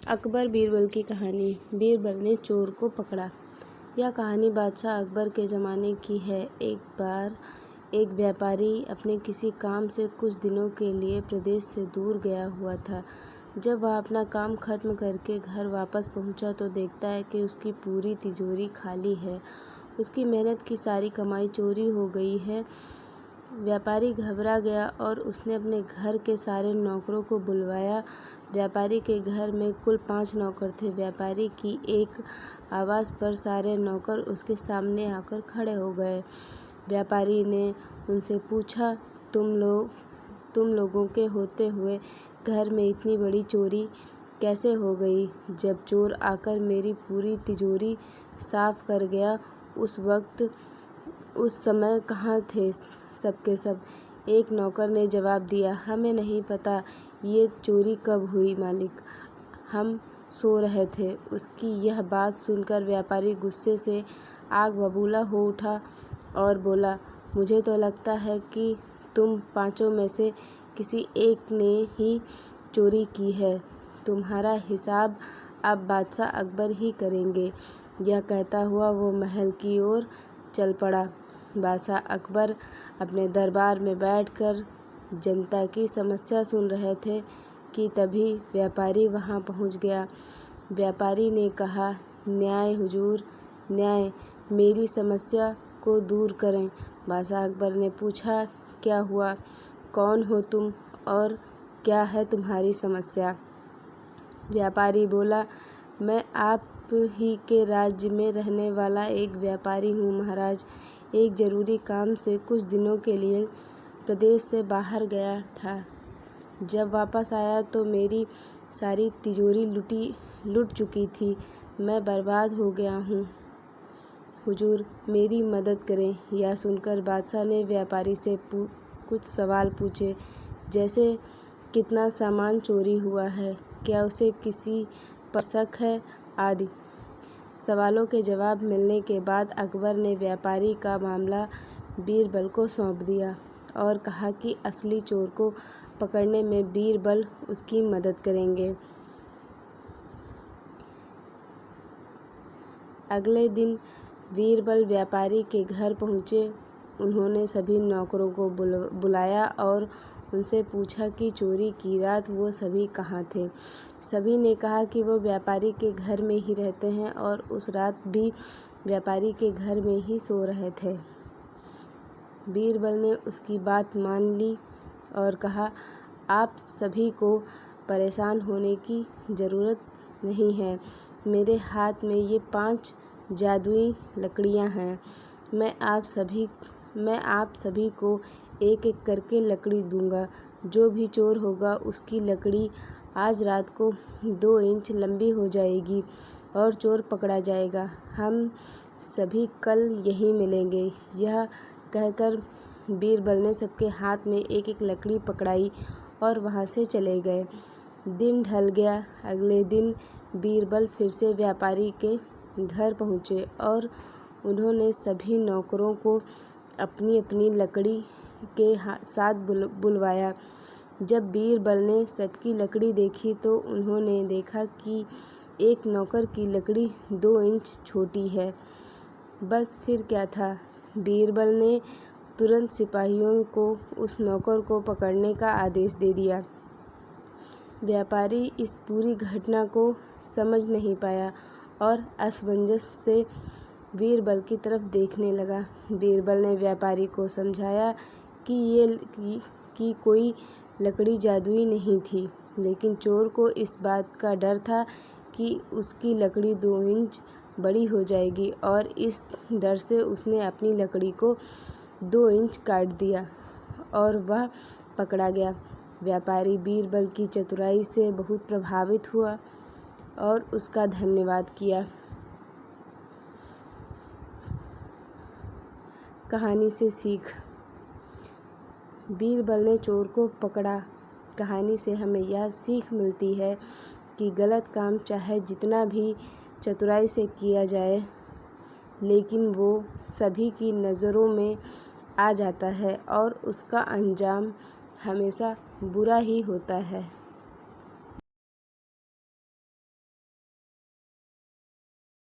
अकबर बीरबल की कहानी। बीरबल ने चोर को पकड़ा। यह कहानी बादशाह अकबर के ज़माने की है। एक बार एक व्यापारी अपने किसी काम से कुछ दिनों के लिए प्रदेश से दूर गया हुआ था। जब वह अपना काम खत्म करके घर वापस पहुंचा तो देखता है कि उसकी पूरी तिजोरी खाली है। उसकी मेहनत की सारी कमाई चोरी हो गई है। व्यापारी घबरा गया और उसने अपने घर के सारे नौकरों को बुलवाया। व्यापारी के घर में कुल 5 नौकर थे। व्यापारी की एक आवाज़ पर सारे नौकर उसके सामने आकर खड़े हो गए। व्यापारी ने उनसे पूछा, तुम लोगों के होते हुए घर में इतनी बड़ी चोरी कैसे हो गई? जब चोर आकर मेरी पूरी तिजोरी साफ कर गया, उस समय कहाँ थे सब के सब? एक नौकर ने जवाब दिया, हमें नहीं पता ये चोरी कब हुई मालिक, हम सो रहे थे। उसकी यह बात सुनकर व्यापारी गुस्से से आग बबूला हो उठा और बोला, मुझे तो लगता है कि तुम 5 में से किसी एक ने ही चोरी की है। तुम्हारा हिसाब अब बादशाह अकबर ही करेंगे। यह कहता हुआ वो महल की ओर चल पड़ा। बादशाह अकबर अपने दरबार में बैठकर जनता की समस्या सुन रहे थे कि तभी व्यापारी वहां पहुंच गया। व्यापारी ने कहा, न्याय हुजूर, न्याय, मेरी समस्या को दूर करें। बादशाह अकबर ने पूछा, क्या हुआ? कौन हो तुम और क्या है तुम्हारी समस्या? व्यापारी बोला, मैं आप ही के राज्य में रहने वाला एक व्यापारी हूँ महाराज। एक ज़रूरी काम से कुछ दिनों के लिए प्रदेश से बाहर गया था। जब वापस आया तो मेरी सारी तिजोरी लुट चुकी थी। मैं बर्बाद हो गया हूँ। हुजूर, मेरी मदद करें। यह सुनकर बादशाह ने व्यापारी से कुछ सवाल पूछे, जैसे कितना सामान चोरी हुआ है, क्या उसे किसी पर शक है, आदि। सवालों के जवाब मिलने के बाद अकबर ने व्यापारी का मामला बीरबल को सौंप दिया और कहा कि असली चोर को पकड़ने में बीरबल उसकी मदद करेंगे। अगले दिन बीरबल व्यापारी के घर पहुंचे। उन्होंने सभी नौकरों को बुलाया और उनसे पूछा कि चोरी की रात वो सभी कहाँ थे। सभी ने कहा कि वो व्यापारी के घर में ही रहते हैं और उस रात भी व्यापारी के घर में ही सो रहे थे। बीरबल ने उसकी बात मान ली और कहा, आप सभी को परेशान होने की ज़रूरत नहीं है। मेरे हाथ में ये 5 जादुई लकड़ियाँ हैं। मैं आप सभी को एक एक करके लकड़ी दूंगा। जो भी चोर होगा उसकी लकड़ी आज रात को 2 इंच लंबी हो जाएगी और चोर पकड़ा जाएगा। हम सभी कल यहीं मिलेंगे। यह कहकर बीरबल ने सबके हाथ में एक एक लकड़ी पकड़ाई और वहां से चले गए। दिन ढल गया। अगले दिन बीरबल फिर से व्यापारी के घर पहुंचे और उन्होंने सभी नौकरों को अपनी अपनी लकड़ी के साथ बुलवाया। जब बीरबल ने सबकी लकड़ी देखी तो उन्होंने देखा कि एक नौकर की लकड़ी 2 इंच छोटी है। बस फिर क्या था, बीरबल ने तुरंत सिपाहियों को उस नौकर को पकड़ने का आदेश दे दिया। व्यापारी इस पूरी घटना को समझ नहीं पाया और असमंजस से बीरबल की तरफ देखने लगा। बीरबल ने व्यापारी को समझाया कि कोई लकड़ी जादुई नहीं थी, लेकिन चोर को इस बात का डर था कि उसकी लकड़ी 2 इंच बड़ी हो जाएगी और इस डर से उसने अपनी लकड़ी को 2 इंच काट दिया और वह पकड़ा गया। व्यापारी बीरबल की चतुराई से बहुत प्रभावित हुआ और उसका धन्यवाद किया। कहानी से सीख। बीरबल ने चोर को पकड़ा। कहानी से हमें यह सीख मिलती है कि गलत काम चाहे जितना भी चतुराई से किया जाए, लेकिन वो सभी की नज़रों में आ जाता है और उसका अंजाम हमेशा बुरा ही होता है।